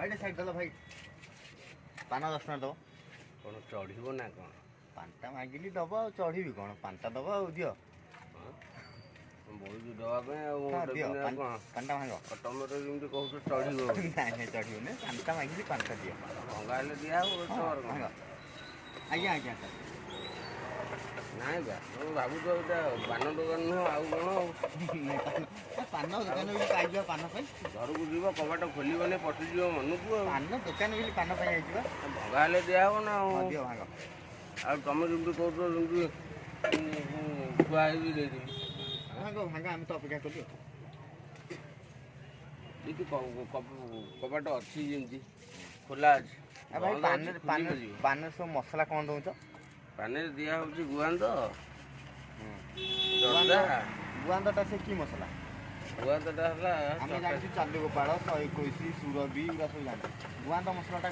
ଭାଇ ସାଇଡ୍ ଦେଲ ଭାଇ ପାନ 10 ଟଙ୍କା ଦବ କ'ଣ ଚଢ଼ିବ ନା କ'ଣ? ପାନଟା ମାଗିଲି ଦବ ଆଉ ଚଢ଼ିବି କ'ଣ ପାନଟା ଦବ ଆଉ ଦିଅ ବହୁତ ଦେବା ପାଇଁ ଆଉ ଦିଅ କ'ଣ ପାନଟା ଭାଙ୍ଗ ତମେ ତ ଯେମିତି କହୁଛ ଚଢ଼ିବ ନାଇଁ ଚଢ଼ିବନି ପାନଟା ମାଗିଲି ପାନଟା ଦିଅ ଭଙ୍ଗା ହେଲେ ଦିଆହବ ଭାଙ୍ଗ ଆଜ୍ଞା ଆଜ୍ଞା ସାର୍ ନାଇଁ ବା ତମେ ଭାବୁଛ ଏଇଟା ପାନ ଦୋକାନ ନୁହଁ ଆଉ କ'ଣ ପାନ ଦୋକାନ ବୋଲି ପାଇଯିବା ପାନ ପାଇଁ ଘରକୁ ଯିବ କବାଟ ଖୋଲିବନି ପଶିଯିବ ମନକୁ ଆଉ ପାନ ଦୋକାନ ବୋଲି ପାନ ପାଇଁ ହେଇଯିବା ଭଙ୍ଗା ହେଲେ ଦିଆହବ ନା ଦିଅ ଭାଙ୍ଗ ଆଉ ତମେ ଯେମିତି କହୁଛ ଯେମିତି ଖୁଆ ହେଇକି ଦେଇଦେବି ଭାଙ୍ଗ ଭାଙ୍ଗ ଆମେ ତ ଅପେକ୍ଷା କଲୁ ଯେମିତି କବାଟ ଅଛି ଯେମିତି ଖୋଲା ଅଛି ଭାଇ ପାନରେ ସବୁ ମସଲା କ'ଣ ଦେଉଛ ପାନରେ ଦିଆ ହେଉଛି ଗୁଆନ୍ଦ ଗୁଆନ୍ଦଟା ସେ କି ମସଲା ଗୁଆନ୍ଦଟା ହେଲା ଆମେ ଜାଣିଛୁ ଚାଲୁ ଗୋପାଳ 121 ସୁରଭି ଏଗୁଡ଼ା ସବୁ ଜାଣିଛୁ ଗୁଆନ୍ଦ ମସଲାଟା